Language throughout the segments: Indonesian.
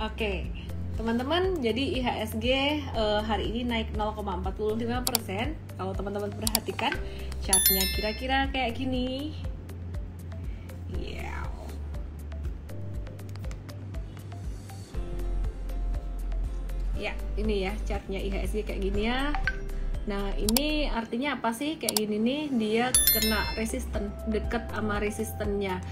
Oke, teman-teman, jadi IHSG hari ini naik 0,45%. Kalau teman-teman perhatikan chartnya kira-kira kayak gini. Ya, ini ya chartnya IHSG kayak gini ya. Nah, ini artinya apa sih? Kayak gini nih, dia kena resisten, deket sama resistennya.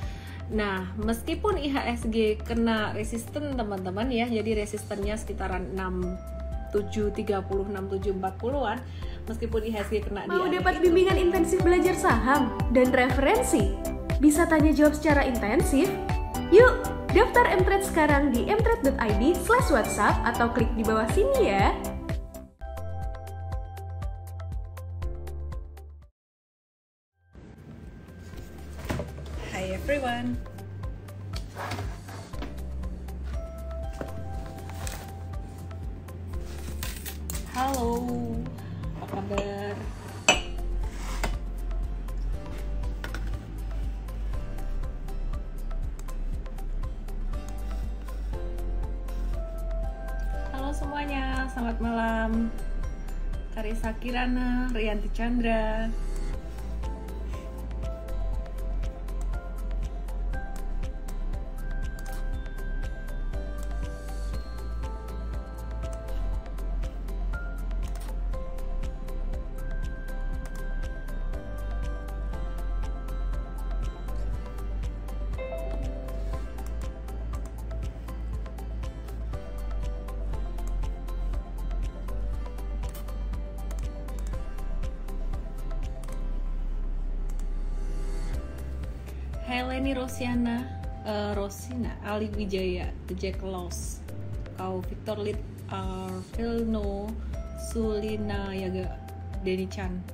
Nah, meskipun IHSG kena resisten teman-teman ya, jadi resistennya sekitaran 6730, 6740-an. Meskipun IHSG kena mau dapat bimbingan intensif belajar saham dan referensi, bisa tanya jawab secara intensif? Yuk, daftar Mtrade sekarang di mtrade.id/whatsapp atau klik di bawah sini ya. Hi everyone. Halo, apa kabar? Halo semuanya, selamat malam. Karisa Kirana, Rianti Chandra. Heleni Rosina, Ali Wijaya, The Jack Laws, Kau Victor Lid, Vilno, Sulina Yaga, Denny Chan,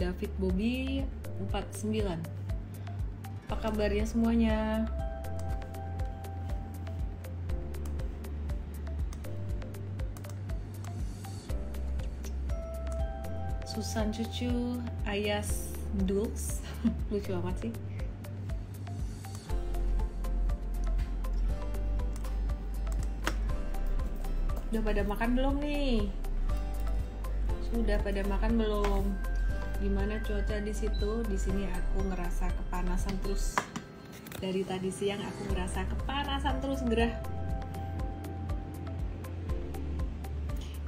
David Bobby 49. Apa kabarnya semuanya? Susan Cucu, Ayas Dulks, lucu amat sih. Sudah pada makan belum nih? Sudah pada makan belum? Gimana cuaca di situ? Di sini aku ngerasa kepanasan terus. Dari tadi siang aku ngerasa kepanasan terus gerah.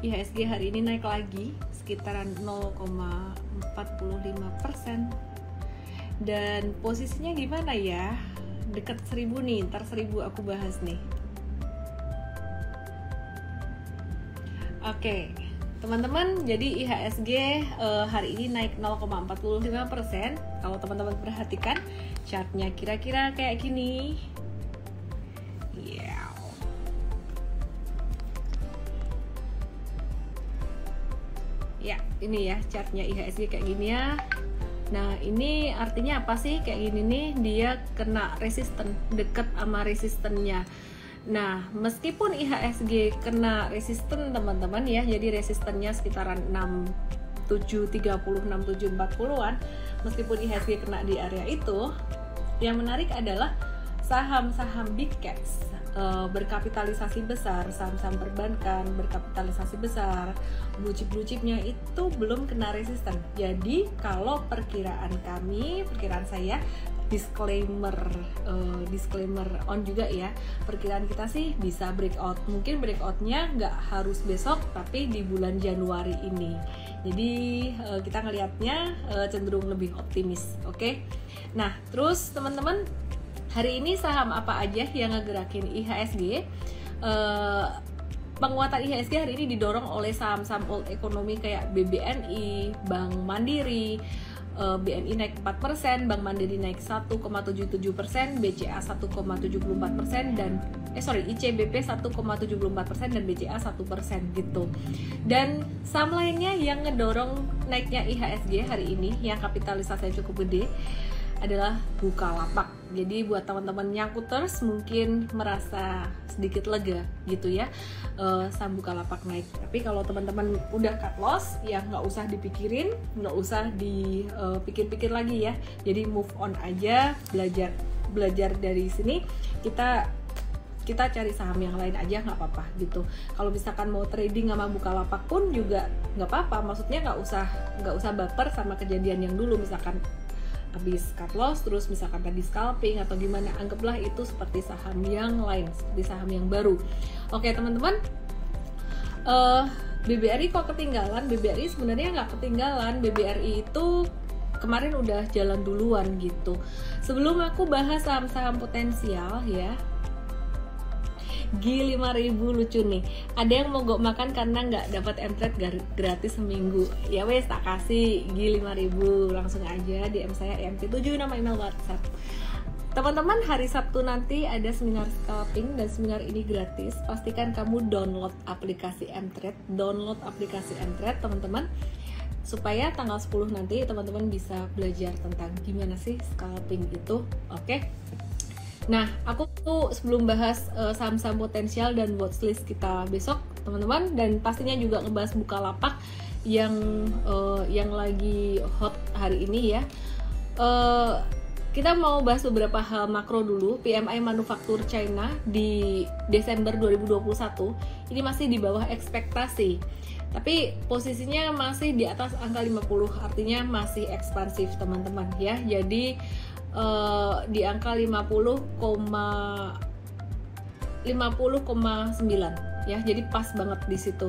IHSG hari ini naik lagi sekitaran 0,45%. Dan posisinya gimana ya? Deket 1000 nih, ntar 1000 aku bahas nih. Oke, teman-teman, jadi IHSG hari ini naik 0,45%. Kalau teman-teman perhatikan chartnya kira-kira kayak gini. Ya, ini ya chartnya IHSG kayak gini ya. Nah, ini artinya apa sih? Kayak gini nih, dia kena resisten, deket sama resistennya. Nah, meskipun IHSG kena resisten teman-teman ya, jadi resistennya sekitaran 6730, 6740-an. Meskipun IHSG kena di area itu, yang menarik adalah saham-saham big caps, berkapitalisasi besar, saham-saham perbankan berkapitalisasi besar, blue chipnya itu belum kena resisten. Jadi kalau perkiraan saya, disclaimer on juga ya, perkiraan kita sih bisa breakout. Mungkin breakoutnya nggak harus besok, tapi di bulan Januari ini. Jadi kita ngelihatnya cenderung lebih optimis. Oke? Nah, terus teman-teman, hari ini saham apa aja yang ngegerakin IHSG? Penguatan IHSG hari ini didorong oleh saham-saham old economy kayak BBNI, Bank Mandiri. BNI naik 4%, Bank Mandiri naik 1,77%, BCA 1,74% dan ICBP 1,74% dan BCA 1% gitu. Dan saham lainnya yang ngedorong naiknya IHSG hari ini yang kapitalisasinya cukup gede adalah Bukalapak. Jadi buat teman-teman nyangkuters mungkin merasa sedikit lega gitu ya, saham Bukalapak naik. Tapi kalau teman-teman udah cut loss, ya nggak usah dipikirin, nggak usah dipikir-pikir lagi ya. Jadi move on aja, belajar dari sini. Kita kita cari saham yang lain aja nggak apa-apa gitu. Kalau misalkan mau trading sama Bukalapak pun juga nggak apa-apa, maksudnya nggak usah baper sama kejadian yang dulu, misalkan habis cut loss terus misalkan tadi scalping atau gimana, anggaplah itu seperti saham yang lain, seperti saham yang baru. Oke teman-teman, BBRI kok ketinggalan? BBRI sebenarnya nggak ketinggalan, BBRI itu kemarin udah jalan duluan gitu. Sebelum aku bahas saham-saham potensial ya, G 5.000 lucu nih. Ada yang mogok makan karena nggak dapat mtrade gratis seminggu. Ya wes, tak kasih G 5.000, langsung aja DM saya EMT7 nama email WhatsApp. Teman-teman, hari Sabtu nanti ada seminar scalping dan seminar ini gratis. Pastikan kamu download aplikasi mtrade, teman-teman, supaya tanggal 10 nanti teman-teman bisa belajar tentang gimana sih scalping itu. Oke. Nah, aku tuh sebelum bahas saham-saham potensial dan watchlist kita besok, teman-teman, dan pastinya juga ngebahas Bukalapak yang lagi hot hari ini ya. Kita mau bahas beberapa hal makro dulu. PMI manufaktur China di Desember 2021 ini masih di bawah ekspektasi. Tapi posisinya masih di atas angka 50, artinya masih ekspansif, teman-teman ya. Jadi di angka 50,9 ya, jadi pas banget di situ.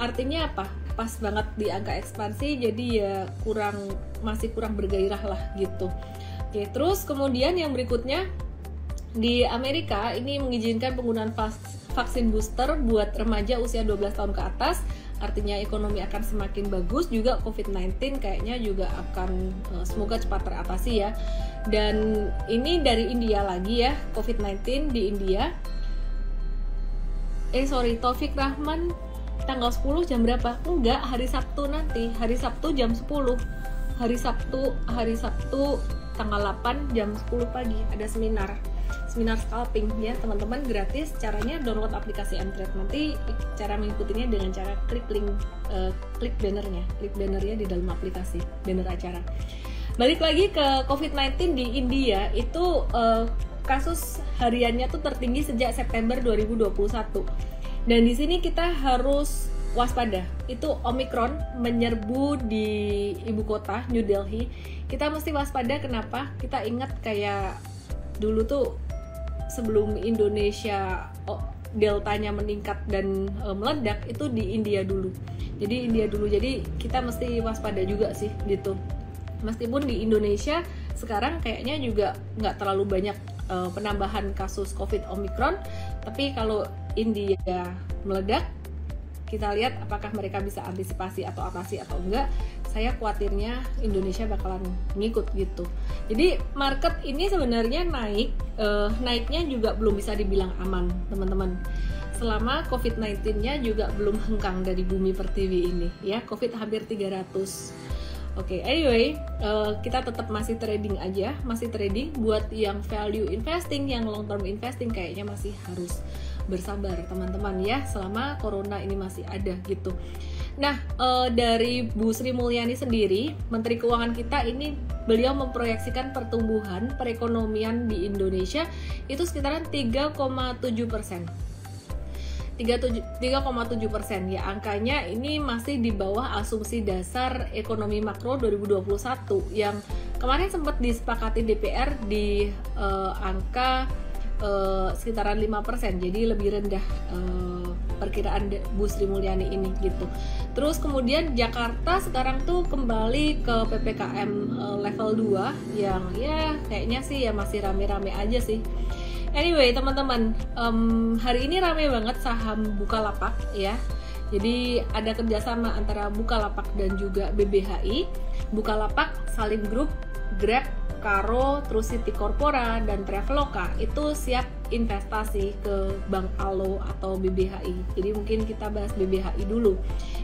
Artinya apa? Pas banget di angka ekspansi, jadi ya masih kurang bergairah lah gitu. Oke, terus kemudian yang berikutnya di Amerika ini mengizinkan penggunaan vaksin booster buat remaja usia 12 tahun ke atas. Artinya ekonomi akan semakin bagus, juga COVID-19 kayaknya juga akan semoga cepat teratasi ya. Dan ini dari India lagi ya, COVID-19 di India. Taufik Rahman tanggal 10 jam berapa? Enggak, hari Sabtu nanti, hari Sabtu jam 10. Hari Sabtu tanggal 8 jam 10 pagi ada seminar scalping ya teman-teman, gratis. Caranya download aplikasi mtrade, nanti cara mengikutinya dengan cara klik bannernya di dalam aplikasi, banner acara. Balik lagi ke COVID-19 di India, itu kasus hariannya tuh tertinggi sejak September 2021, dan di sini kita harus waspada. Itu Omicron menyerbu di ibu kota New Delhi. Kita mesti waspada. Kenapa? Kita ingat kayak dulu tuh sebelum Indonesia deltanya meningkat dan meledak, itu di India dulu. Jadi kita mesti waspada juga sih gitu. Meskipun di Indonesia sekarang kayaknya juga nggak terlalu banyak penambahan kasus COVID Omicron, tapi kalau India meledak, kita lihat apakah mereka bisa antisipasi atau atasi atau enggak. Saya khawatirnya Indonesia bakalan ngikut gitu. Jadi market ini sebenarnya naiknya juga belum bisa dibilang aman, teman-teman. Selama COVID-19-nya juga belum hengkang dari bumi pertiwi ini ya. COVID hampir 300. Oke, anyway, kita tetap masih trading aja, masih trading. Buat yang value investing, yang long term investing, kayaknya masih harus bersabar teman-teman ya, selama corona ini masih ada gitu. Nah, dari Bu Sri Mulyani sendiri, Menteri Keuangan kita ini, beliau memproyeksikan pertumbuhan perekonomian di Indonesia itu sekitaran 3,7%. 3,7% ya, angkanya ini masih di bawah asumsi dasar ekonomi makro 2021 yang kemarin sempat disepakati DPR di angka sekitaran 5%, jadi lebih rendah perkiraan Bu Sri Mulyani ini gitu. Terus kemudian Jakarta sekarang tuh kembali ke PPKM level 2 yang ya kayaknya sih ya masih rame-rame aja sih. Anyway teman-teman, hari ini rame banget saham Bukalapak ya. Jadi ada kerjasama antara Bukalapak dan juga BBHI. Bukalapak, Salim Group, Grab, Karo, terus City Corpora, dan Traveloka itu siap investasi ke Bank Alo atau BBHI. Jadi mungkin kita bahas BBHI dulu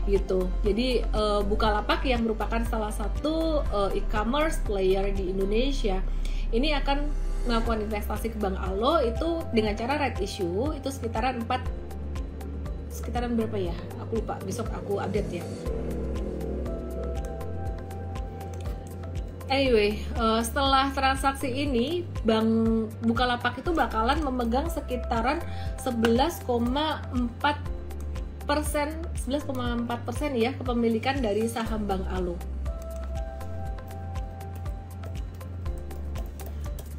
gitu. Jadi Bukalapak yang merupakan salah satu e-commerce player di Indonesia ini akan melakukan investasi ke Bank Alo itu dengan cara right issue itu sekitaran berapa ya? Aku lupa, besok aku update ya. Anyway, setelah transaksi ini, Bank Bukalapak itu bakalan memegang sekitaran 11,4% ya kepemilikan dari saham Bank Alo.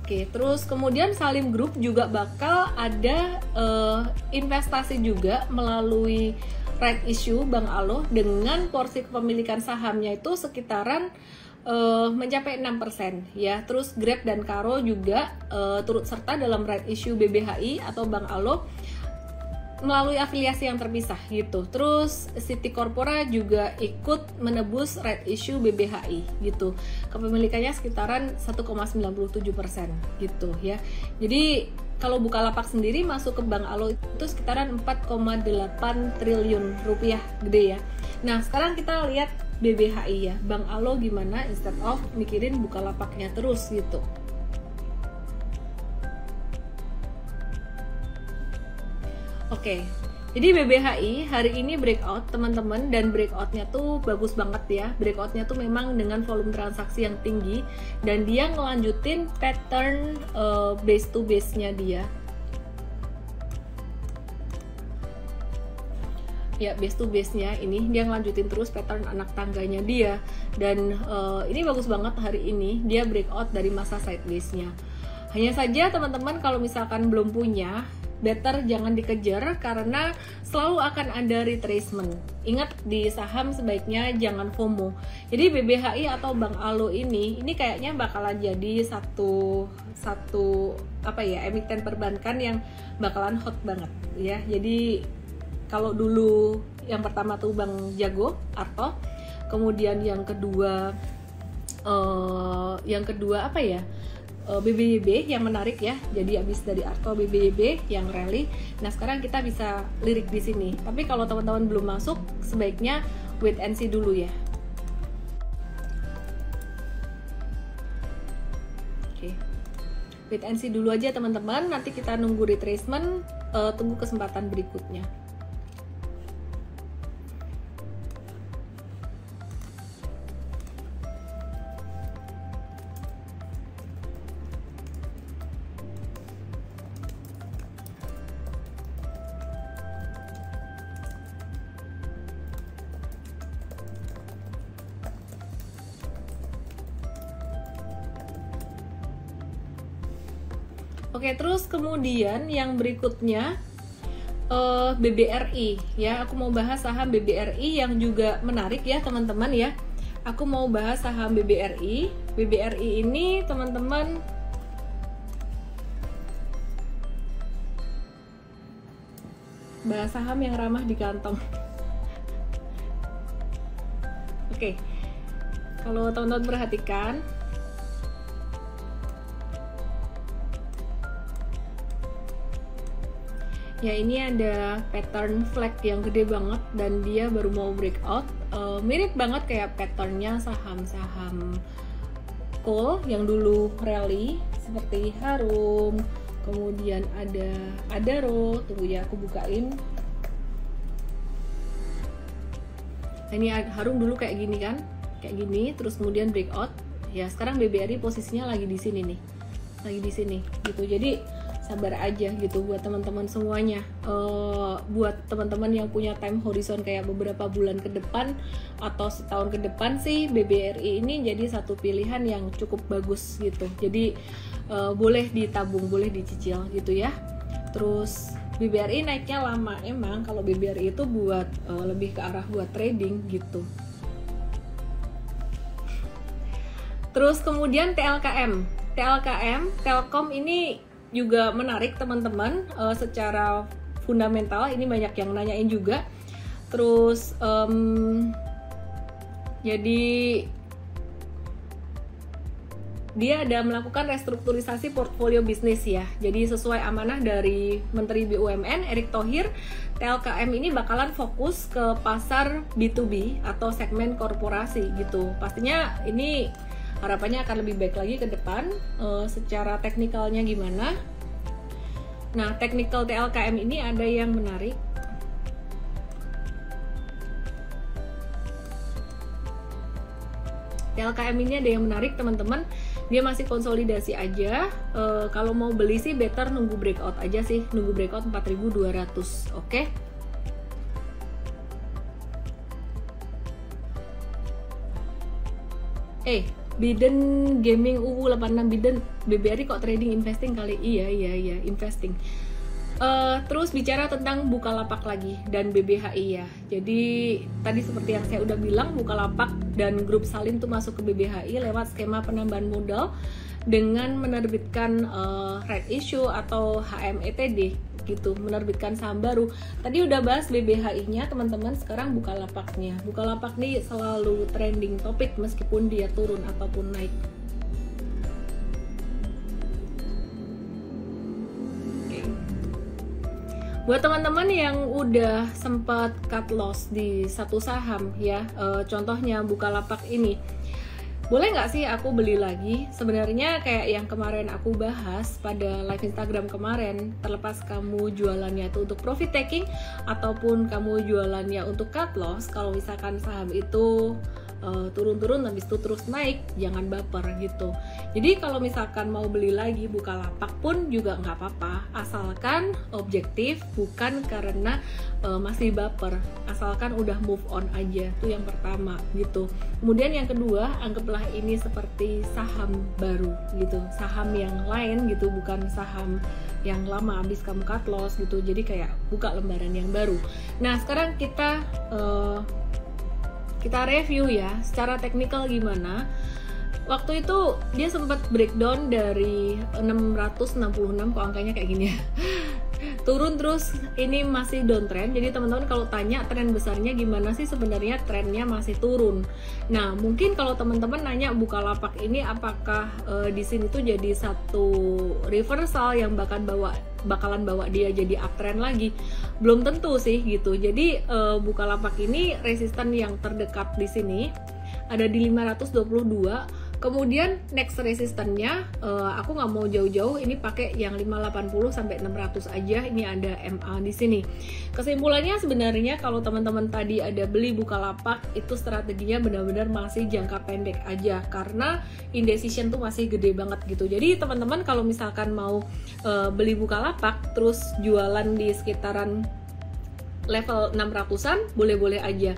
Oke, terus kemudian Salim Group juga bakal ada investasi juga melalui right issue Bank Alo dengan porsi kepemilikan sahamnya itu sekitaran mencapai 6% ya. Terus Grab dan Karo juga turut serta dalam right issue BBHI atau Bank Alo melalui afiliasi yang terpisah gitu. Terus City Corpora juga ikut menebus right issue BBHI gitu. Kepemilikannya sekitaran 1,97% gitu ya. Jadi kalau Bukalapak sendiri masuk ke Bank Alo itu sekitaran 4,8 triliun rupiah, gede ya. Nah sekarang kita lihat BBHI ya, Bank Alo gimana instead of mikirin Bukalapaknya terus gitu. Oke, jadi BBHI hari ini breakout teman-teman, dan breakoutnya tuh bagus banget ya. Breakoutnya tuh memang dengan volume transaksi yang tinggi dan dia ngelanjutin pattern base to base-nya dia. Ya, base to base-nya ini dia ngelanjutin terus pattern anak tangganya dia, dan ini bagus banget hari ini dia breakout dari masa sideways-nya. Hanya saja teman-teman kalau misalkan belum punya, better jangan dikejar karena selalu akan ada retracement. Ingat di saham sebaiknya jangan FOMO. Jadi BBHI atau Bank Alo ini kayaknya bakalan jadi satu apa ya, emiten perbankan yang bakalan hot banget ya. Jadi kalau dulu yang pertama tuh Bank Jago Arto, kemudian yang kedua apa ya, BBYB yang menarik ya. Jadi habis dari Arto BBYB yang rally. Nah sekarang kita bisa lirik di sini. Tapi kalau teman-teman belum masuk, sebaiknya wait and see dulu ya. Oke, wait and see dulu aja teman-teman. Nanti kita nunggu retracement, tunggu kesempatan berikutnya. Oke, terus kemudian yang berikutnya BBRI ya. Aku mau bahas saham BBRI yang juga menarik ya teman-teman ya. Aku mau bahas saham BBRI. BBRI ini teman-teman bahas saham yang ramah di kantong. Oke, kalau teman-teman perhatikan, ya ini ada pattern flag yang gede banget dan dia baru mau breakout. Mirip banget kayak patternnya saham-saham coal yang dulu rally seperti Harum, kemudian ada Adaro. Tunggu ya, aku bukain. Nah, ini Harum dulu kayak gini kan, kayak gini, terus kemudian breakout. Ya sekarang BBRI posisinya lagi di sini nih, lagi di sini gitu. Jadi sabar aja gitu buat teman-teman semuanya. Buat teman-teman yang punya time horizon kayak beberapa bulan ke depan atau setahun ke depan sih, BBRI ini jadi satu pilihan yang cukup bagus gitu. Jadi boleh ditabung, boleh dicicil gitu ya. Terus BBRI naiknya lama emang. Kalau BBRI itu buat lebih ke arah buat trading gitu. Terus kemudian TLKM, Telkom ini juga menarik teman-teman. Secara fundamental ini banyak yang nanyain juga. Terus jadi dia ada melakukan restrukturisasi portfolio bisnis ya. Jadi sesuai amanah dari Menteri BUMN Erick Thohir, TLKM ini bakalan fokus ke pasar B2B atau segmen korporasi gitu. Pastinya ini harapannya akan lebih baik lagi ke depan. Secara teknikalnya gimana? Nah, teknikal TLKM ini ada yang menarik. LKM ini ada yang menarik teman-teman, dia masih konsolidasi aja. Kalau mau beli sih better nunggu breakout aja sih, nunggu breakout 4.200. Oke. Biden Gaming UU 86 Biden BBRI kok trading investing kali? Iya investing. Terus bicara tentang Bukalapak lagi dan BBHI ya. Jadi tadi seperti yang saya udah bilang, Bukalapak dan grup salin tuh masuk ke BBHI lewat skema penambahan modal dengan menerbitkan right issue atau HMETD gitu, menerbitkan saham baru. Tadi udah bahas BBHI-nya teman-teman, sekarang Bukalapaknya. Bukalapak nih selalu trending topik meskipun dia turun ataupun naik. Buat teman-teman yang udah sempat cut loss di satu saham ya, contohnya Bukalapak ini, boleh nggak sih aku beli lagi? Sebenarnya kayak yang kemarin aku bahas pada live Instagram kemarin, terlepas kamu jualannya itu untuk profit taking ataupun kamu jualannya untuk cut loss, kalau misalkan saham itu turun-turun habis itu terus naik, jangan baper gitu. Jadi kalau misalkan mau beli lagi Bukalapak pun juga nggak apa-apa, asalkan objektif, bukan karena masih baper, asalkan udah move on aja. Itu yang pertama gitu. Kemudian yang kedua, anggaplah ini seperti saham baru gitu, saham yang lain gitu, bukan saham yang lama habis kamu cut loss gitu. Jadi kayak buka lembaran yang baru. Nah sekarang kita review ya, secara teknikal gimana. Waktu itu dia sempat breakdown dari 666, kok angkanya kayak gini ya. Turun terus, ini masih downtrend. Jadi teman-teman kalau tanya tren besarnya gimana sih, sebenarnya trennya masih turun. Nah mungkin kalau teman-teman nanya Bukalapak ini apakah di sini tuh jadi satu reversal yang bakalan bawa dia jadi uptrend lagi, belum tentu sih gitu. Jadi Bukalapak ini resisten yang terdekat di sini ada di 522. Kemudian next resistannya aku nggak mau jauh-jauh, ini pakai yang 580 sampai 600 aja. Ini ada MA di sini. Kesimpulannya sebenarnya kalau teman-teman tadi ada beli Bukalapak, itu strateginya benar-benar masih jangka pendek aja karena indecision tuh masih gede banget gitu. Jadi teman-teman kalau misalkan mau beli Bukalapak terus jualan di sekitaran level 600-an, boleh-boleh aja.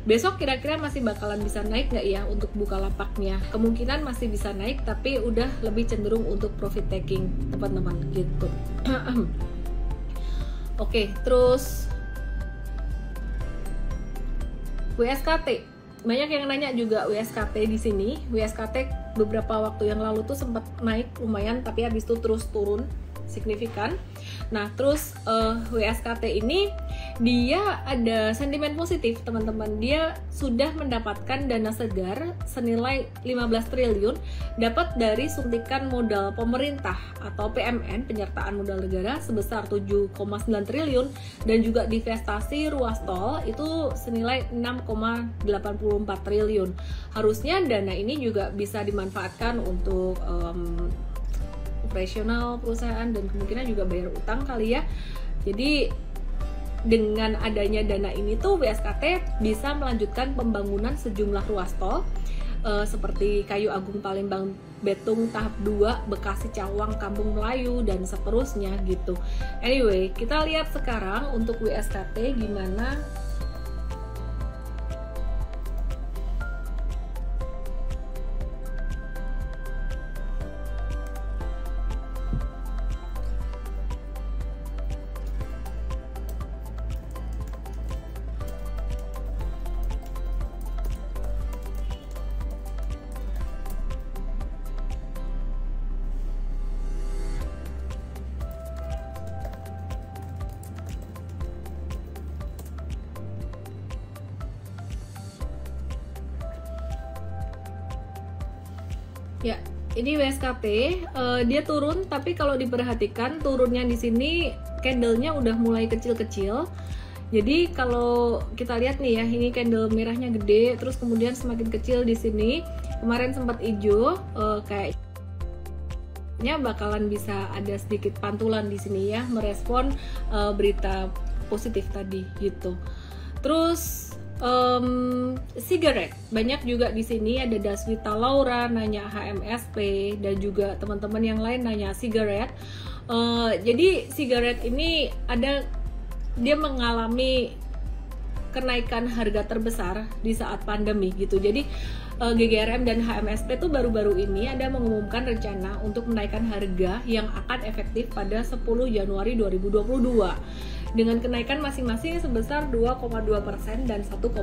Besok kira-kira masih bakalan bisa naik nggak ya untuk Bukalapaknya? Kemungkinan masih bisa naik, tapi udah lebih cenderung untuk profit taking teman-teman gitu. Oke, terus WSKT. Banyak yang nanya juga WSKT di sini. WSKT beberapa waktu yang lalu tuh sempat naik lumayan, tapi habis itu terus turun signifikan. Nah, terus WSKT ini dia ada sentimen positif, teman-teman. Dia sudah mendapatkan dana segar senilai 15 triliun dapat dari suntikan modal pemerintah atau PMN, penyertaan modal negara sebesar 7,9 triliun dan juga divestasi ruas tol itu senilai 6,84 triliun. Harusnya dana ini juga bisa dimanfaatkan untuk operasional perusahaan dan kemungkinan juga bayar utang kali ya. Jadi dengan adanya dana ini tuh WSKT bisa melanjutkan pembangunan sejumlah ruas tol seperti Kayu Agung Palembang Betung tahap 2, Bekasi Cawang Kampung Melayu dan seterusnya gitu. Anyway, kita lihat sekarang untuk WSKT gimana. Ya, ini WSKT dia turun, tapi kalau diperhatikan turunnya di sini candlenya udah mulai kecil-kecil. Jadi kalau kita lihat nih ya, ini candle merahnya gede, terus kemudian semakin kecil di sini. Kemarin sempat hijau, kayaknya bakalan bisa ada sedikit pantulan di sini ya, merespon berita positif tadi gitu. Terus Cigarette banyak juga di sini, ada Daswita Laura nanya HMSP dan juga teman-teman yang lain nanya cigarette. Jadi cigarette ini dia mengalami kenaikan harga terbesar di saat pandemi gitu. Jadi GGRM dan HMSP tuh baru-baru ini ada mengumumkan rencana untuk menaikkan harga yang akan efektif pada 10 Januari 2022 dengan kenaikan masing-masing sebesar 2,2% dan 1,9%.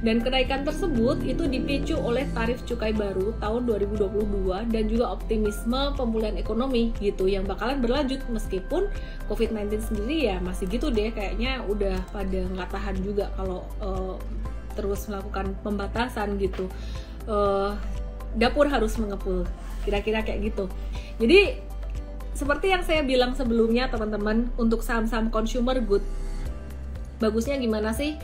Dan kenaikan tersebut itu dipicu oleh tarif cukai baru tahun 2022 dan juga optimisme pemulihan ekonomi gitu yang bakalan berlanjut meskipun COVID-19 sendiri ya masih gitu deh, kayaknya udah pada nggak tahan juga kalau terus melakukan pembatasan gitu. Dapur harus mengepul, kira-kira kayak gitu. Jadi seperti yang saya bilang sebelumnya teman-teman, untuk saham-saham consumer good bagusnya gimana sih?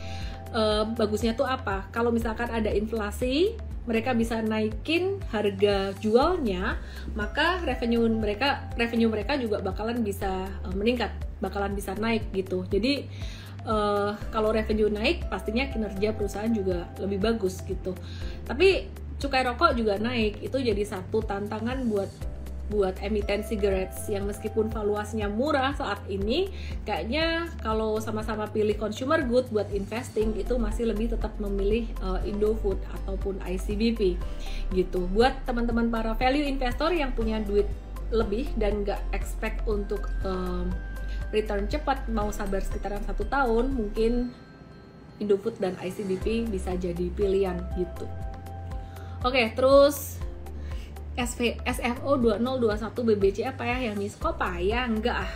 Bagusnya tuh apa? Kalau misalkan ada inflasi, mereka bisa naikin harga jualnya, maka revenue mereka juga bakalan bisa meningkat, bakalan bisa naik gitu. Jadi kalau revenue naik, pastinya kinerja perusahaan juga lebih bagus gitu. Tapi cukai rokok juga naik, itu jadi satu tantangan buat emiten cigarettes yang meskipun valuasinya murah saat ini, kayaknya kalau sama-sama pilih consumer good buat investing itu masih lebih tetap memilih Indofood ataupun ICBP gitu. Buat teman-teman para value investor yang punya duit lebih dan nggak expect untuk return cepat, mau sabar sekitaran 1 tahun, mungkin Indofood dan ICBP bisa jadi pilihan gitu. Oke, terus SFO 2021 BBC apa ya yang miss? Kok payah? Enggak ah.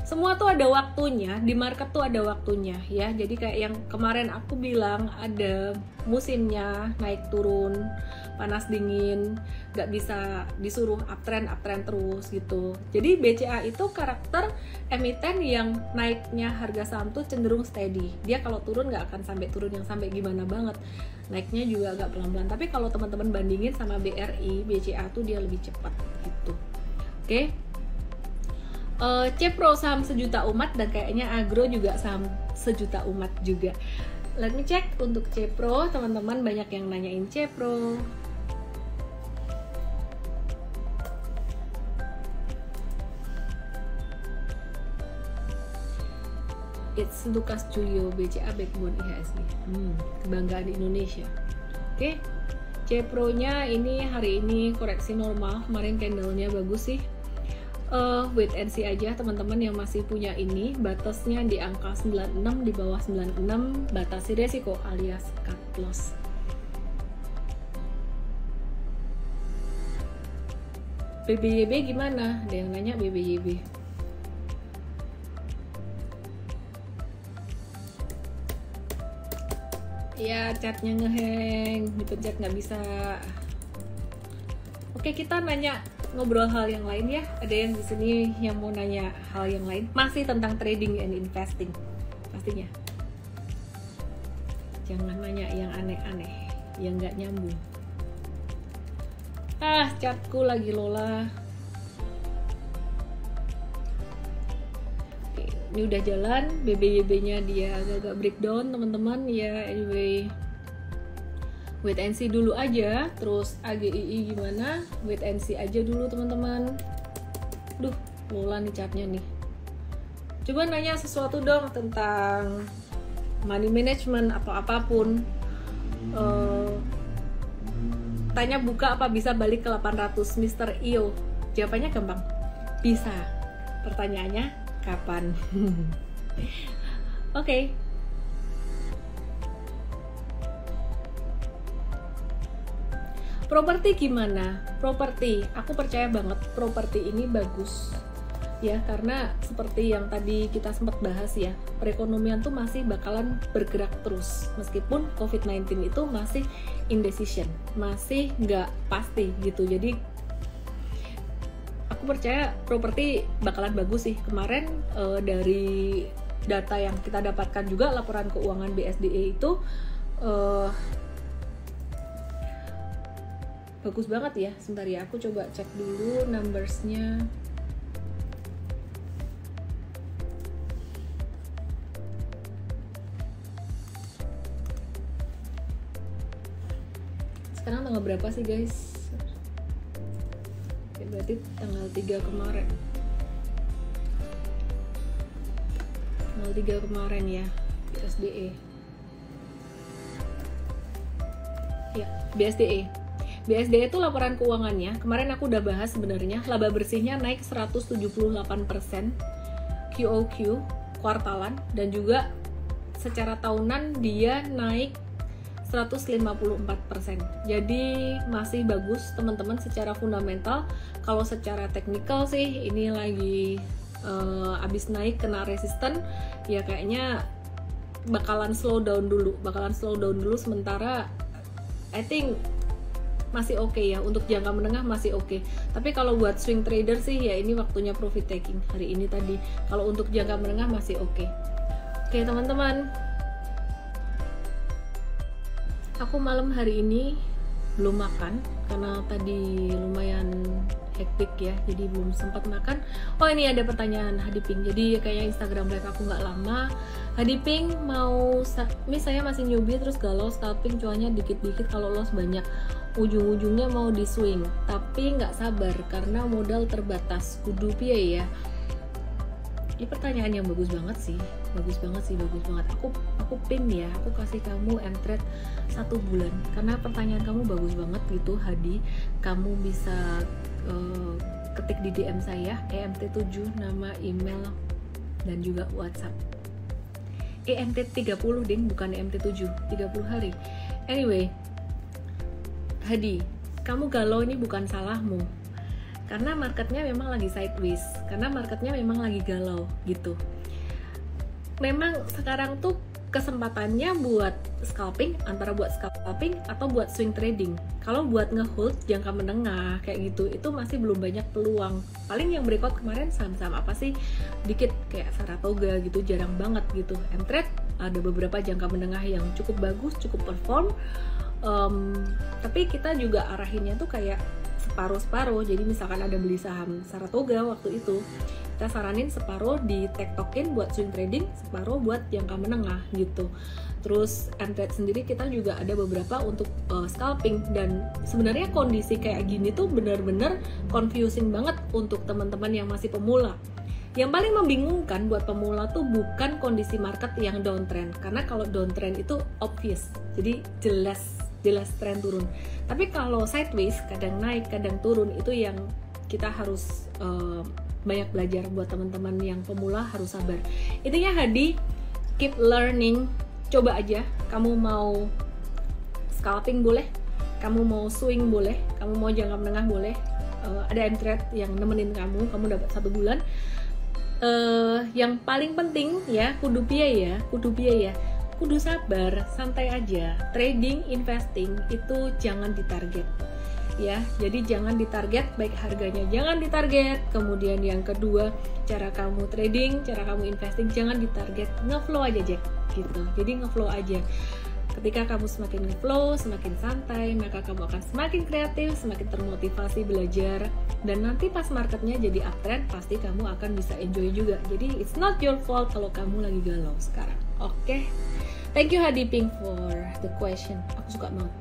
Semua tuh ada waktunya, di market tuh ada waktunya ya. Jadi kayak yang kemarin aku bilang, ada musimnya, naik turun, panas dingin, nggak bisa disuruh uptrend terus gitu. Jadi BCA itu karakter emiten yang naiknya harga saham tuh cenderung steady. Dia kalau turun nggak akan sampai turun yang sampai gimana banget, naiknya juga agak pelan-pelan. Tapi kalau teman-teman bandingin sama BRI, BCA tuh dia lebih cepat gitu. Oke. Cepro saham sejuta umat, dan kayaknya Agro juga saham sejuta umat juga. Let me check untuk Cepro, teman-teman banyak yang nanyain Cepro. It's Lucas Julio, BCA Backbone IHSG. Kebanggaan Indonesia. Oke. Cepro-nya ini hari ini koreksi normal, kemarin candle-nya bagus sih. Wait and see aja teman-teman yang masih punya ini, batasnya di angka 96, di bawah 96 batasi resiko alias cut loss. BBYB gimana? Ada yang nanya BBYB. Ya, chatnya ngehang, dipencet nggak bisa. Oke, kita nanya ngobrol hal yang lain ya. Ada yang di sini yang mau nanya hal yang lain, masih tentang trading and investing pastinya. Jangan nanya yang aneh-aneh, yang nggak nyambung. Chatku lagi Lola. Oke, ini udah jalan. BBYB-nya dia agak-agak breakdown teman-teman ya. Anyway, wait and see dulu aja. Terus AGII gimana? Wait and see aja dulu teman-teman. Duh, Lola nih chartnya nih. Coba nanya sesuatu dong tentang money management atau apapun. Tanya buka apa bisa balik ke 800 Mr. IO? Jawabannya gampang. Bisa. Pertanyaannya kapan? Oke. Properti gimana? Properti, aku percaya banget properti ini bagus ya, karena seperti yang tadi kita sempat bahas ya, perekonomian tuh masih bakalan bergerak terus meskipun COVID-19 itu masih indecision, masih nggak pasti gitu. Jadi aku percaya properti bakalan bagus sih. Kemarin dari data yang kita dapatkan juga, laporan keuangan BSDE itu bagus banget ya. Sebentar ya, aku coba cek dulu numbersnya. Sekarang tanggal berapa sih guys? Oke, berarti tanggal 3 kemarin. Tanggal 3 kemarin ya, BSDE. Ya, BSDE. BSDE itu laporan keuangannya. Kemarin aku udah bahas sebenarnya, laba bersihnya naik 178% QOQ kuartalan, dan juga secara tahunan dia naik 154%. Jadi masih bagus teman-teman secara fundamental. Kalau secara teknikal sih ini lagi abis naik kena resisten, ya kayaknya bakalan slow down dulu sementara I think masih oke ya, untuk jangka menengah masih oke. Tapi kalau buat swing trader sih ya ini waktunya profit taking hari ini tadi. Kalau untuk jangka menengah masih oke. Oke teman-teman, aku malam hari ini belum makan karena tadi lumayan hektik ya, jadi belum sempat makan. Oh ini ada pertanyaan Hadiping, jadi kayak Instagram live aku nggak lama. Hadiping mau, ini saya masih newbie terus galau scalping, cuannya dikit-dikit kalau loss banyak, ujung-ujungnya mau di swing tapi nggak sabar karena modal terbatas, kudu piye ya? Ini pertanyaan yang bagus banget sih. Aku pin ya, aku kasih kamu mtrade 1 bulan karena pertanyaan kamu bagus banget gitu Hadi. Kamu bisa ketik di DM saya EMT7 nama, email dan juga WhatsApp. EMT30 ding, bukan EMT7, 30 hari. Anyway, Hadi, kamu galau ini bukan salahmu. Karena marketnya memang lagi sideways, karena marketnya memang lagi galau gitu. Memang sekarang tuh kesempatannya buat scalping, antara buat scalping atau buat swing trading. Kalau buat ngehold jangka menengah kayak gitu, itu masih belum banyak peluang. Paling yang breakout kemarin saham-saham apa sih? Dikit kayak Saratoga gitu, jarang banget gitu. Mtrade ada beberapa jangka menengah yang cukup bagus, cukup perform. Tapi kita juga arahinnya tuh kayak separuh-separuh. Jadi misalkan ada beli saham Saratoga waktu itu, kita saranin separuh di tektokin buat swing trading, separuh buat jangka menengah gitu. Terus mtrade sendiri kita juga ada beberapa untuk scalping. Dan sebenarnya kondisi kayak gini tuh benar-benar confusing banget untuk teman-teman yang masih pemula. Yang paling membingungkan buat pemula tuh bukan kondisi market yang downtrend, karena kalau downtrend itu obvious, jadi jelas tren turun. Tapi kalau sideways, kadang naik kadang turun, itu yang kita harus banyak belajar. Buat teman-teman yang pemula harus sabar. Intinya Hadi, keep learning, coba aja. Kamu mau scalping boleh, kamu mau swing boleh, kamu mau jangka menengah boleh. Ada mtrade yang nemenin kamu dapat 1 bulan. Yang paling penting ya, kudu piye ya, kudu sabar, santai aja. Trading, investing itu jangan ditarget ya. Jadi jangan ditarget, baik harganya jangan ditarget. Kemudian yang kedua, cara kamu trading, cara kamu investing jangan ditarget. Ngeflow aja Jack gitu. Jadi ngeflow aja. Ketika kamu semakin ngeflow, semakin santai, maka kamu akan semakin kreatif, semakin termotivasi belajar. Dan nanti pas marketnya jadi uptrend, pasti kamu akan bisa enjoy juga. Jadi it's not your fault kalau kamu lagi galau sekarang. Oke? Thank you Hadi Pink for the question. Aku suka banget.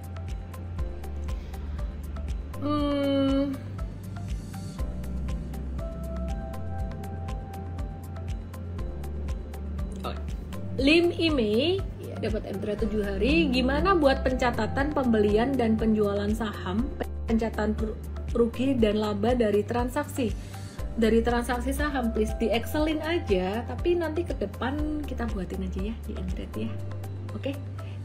Lim Ime dapat mtrade 7 hari. Gimana buat pencatatan pembelian dan penjualan saham, pencatatan rugi dan laba dari transaksi saham? Please di Excelin aja, tapi nanti ke depan kita buatin aja ya di mtrade ya. Oke,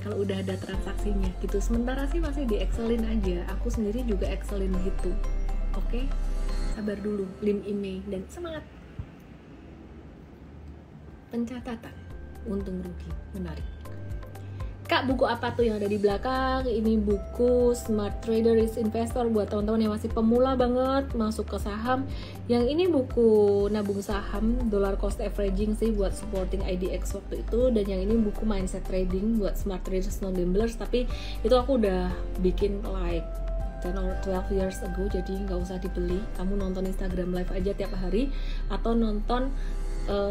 kalau udah ada transaksinya gitu. Sementara sih masih di Excelin aja. Aku sendiri juga Excelin gitu. Oke, sabar dulu Lim Ime, dan semangat. Pencatatan untung rugi menarik. Kak, buku apa tuh yang ada di belakang? Ini buku Smart Trader is Investor buat teman-teman yang masih pemula banget masuk ke saham. Yang ini buku nabung saham, dollar cost averaging sih buat supporting IDX waktu itu. Dan yang ini buku mindset trading buat smart traders non gamblers. Tapi itu aku udah bikin like 10 or 12 years ago, jadi nggak usah dibeli. Kamu nonton Instagram live aja tiap hari atau nonton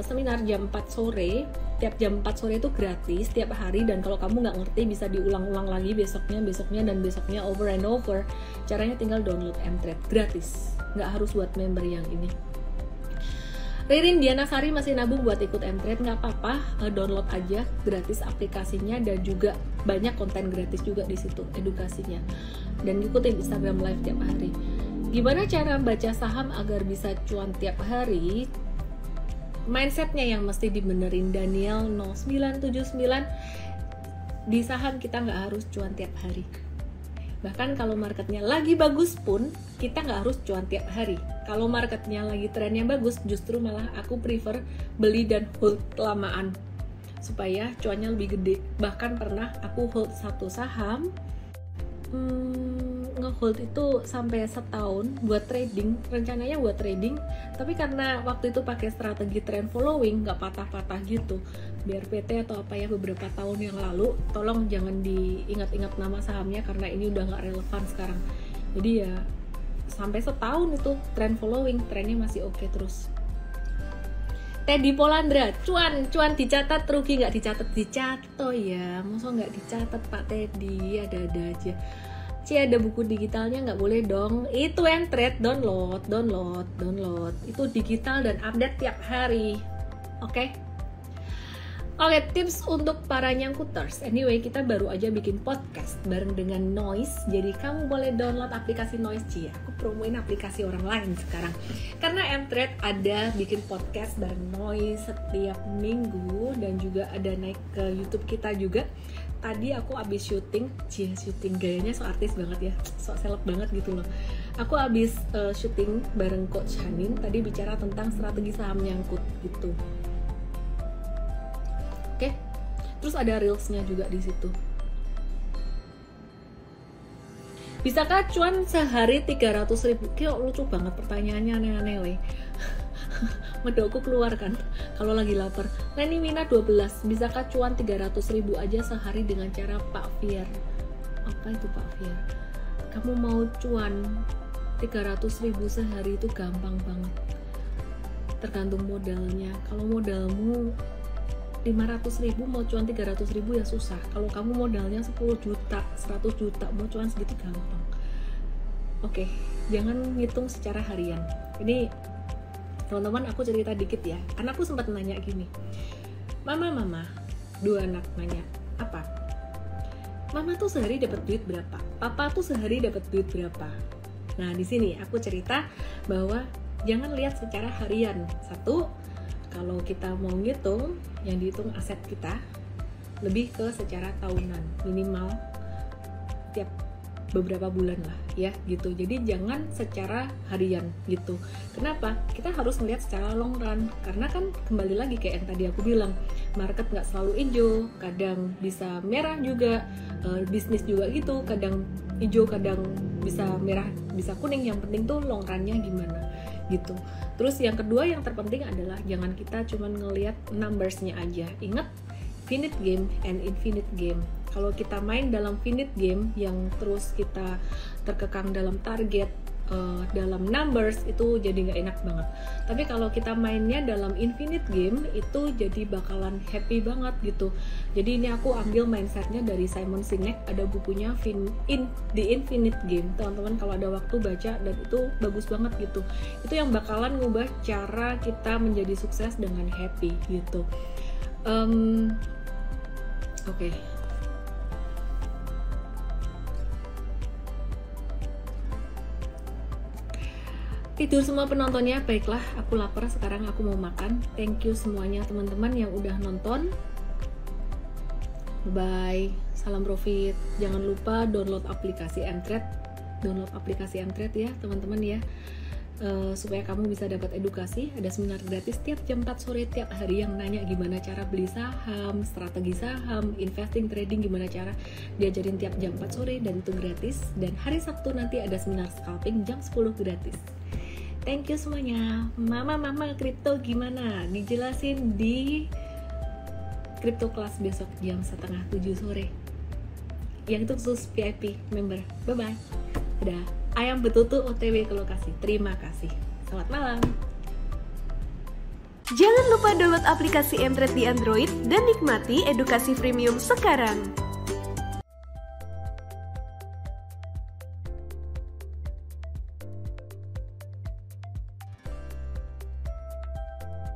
seminar jam 4 sore tiap jam 4 sore itu gratis tiap hari, dan kalau kamu nggak ngerti bisa diulang-ulang lagi besoknya dan besoknya over and over. Caranya tinggal download Mtrade gratis, nggak harus buat member yang ini. Ririn Diana Sari masih nabung buat ikut Mtrade, nggak apa-apa, download aja gratis aplikasinya, dan juga banyak konten gratis juga di situ edukasinya, dan ikutin Instagram Live tiap hari. Gimana cara baca saham agar bisa cuan tiap hari? Mindsetnya yang mesti dibenerin. Daniel 0979, di saham kita nggak harus cuan tiap hari. Bahkan kalau marketnya lagi bagus pun kita nggak harus cuan tiap hari. Kalau marketnya lagi trennya bagus, justru malah aku prefer beli dan hold lamaan supaya cuannya lebih gede. Bahkan pernah aku hold satu saham, nge-hold itu sampai setahun buat trading, rencananya buat trading, tapi karena waktu itu pakai strategi trend following, nggak patah-patah gitu. BRPT atau apa ya beberapa tahun yang lalu, tolong jangan diingat-ingat nama sahamnya karena ini udah nggak relevan sekarang. Jadi ya sampai setahun itu trend following, trennya masih oke terus. Teddy Polandra, cuan dicatat, rugi nggak dicatat ya, masa nggak dicatat Pak Teddy, ada aja. Ada buku digitalnya nggak boleh dong. Itu Mtrade, download. Itu digital dan update tiap hari. Oke, tips untuk para nyangkuters. Anyway, kita baru aja bikin podcast bareng dengan Noise. Jadi kamu boleh download aplikasi Noise. Aku promoin aplikasi orang lain sekarang. Karena Mtrade ada bikin podcast bareng Noise setiap minggu, dan juga ada naik ke YouTube kita juga. Tadi aku abis syuting gayanya so artis banget ya, so seleb banget gitu loh. Aku abis syuting bareng Coach Hanin, tadi bicara tentang strategi saham nyangkut gitu. Oke, terus ada reelsnya juga di situ. Bisakah cuan sehari 300.000? Kayak lucu banget pertanyaannya, aneh-aneh weh. Medokku keluar kan kalau lagi lapar. Leni Mina 12, bisakah cuan 300.000 aja sehari dengan cara Pak Fier? Apa itu Pak Fier? Kamu mau cuan 300.000 sehari itu gampang banget, tergantung modalnya. Kalau modalmu 500.000 mau cuan 300.000 ya susah. Kalau kamu modalnya 10 juta, 100 juta mau cuan segitu gampang. Oke, jangan ngitung secara harian. Ini teman-teman, aku cerita dikit ya. Anakku sempat nanya gini, Mama, 2 anak nanya, apa? Mama tuh sehari dapat duit berapa? Papa tuh sehari dapat duit berapa? Nah, di sini aku cerita bahwa jangan lihat secara harian. Satu, kalau kita mau ngitung, yang dihitung aset kita lebih ke secara tahunan, minimal tiap beberapa bulan lah ya gitu. Jadi jangan secara harian gitu. Kenapa? Kita harus melihat secara long run, karena kan kembali lagi kayak yang tadi aku bilang, market nggak selalu hijau, kadang bisa merah juga, bisnis juga gitu, kadang hijau, kadang bisa merah, bisa kuning. Yang penting tuh long run-nya gimana gitu. Terus yang kedua yang terpenting adalah jangan kita cuma ngelihat numbers-nya aja. Ingat, finite game and infinite game. Kalau kita main dalam finite game yang terus kita terkekang dalam target, dalam numbers, itu jadi nggak enak banget. Tapi kalau kita mainnya dalam infinite game, itu jadi bakalan happy banget gitu. Jadi ini aku ambil mindsetnya dari Simon Sinek, ada bukunya The Infinite Game. Teman-teman kalau ada waktu baca, dan itu bagus banget gitu. Itu yang bakalan ngubah cara kita menjadi sukses dengan happy gitu. Oke. Tidur semua penontonnya. Baiklah, aku lapar sekarang, aku mau makan. Thank you semuanya teman-teman yang udah nonton. Bye, salam profit. Jangan lupa download aplikasi Mtrade. Ya teman-teman ya, supaya kamu bisa dapat edukasi. Ada seminar gratis tiap jam 4 sore tiap hari yang nanya gimana cara beli saham, strategi saham, investing, trading, gimana cara, diajarin tiap jam 4 sore dan itu gratis. Dan hari Sabtu nanti ada seminar scalping jam 10 gratis. Thank you semuanya. Mama kripto gimana? Dijelasin di Crypto Class besok jam 6:30 sore. Yang itu khusus VIP member. Bye-bye. Udah, ayam betutu OTW ke lokasi. Terima kasih. Selamat malam. Jangan lupa download aplikasi Mtrade di Android dan nikmati edukasi premium sekarang.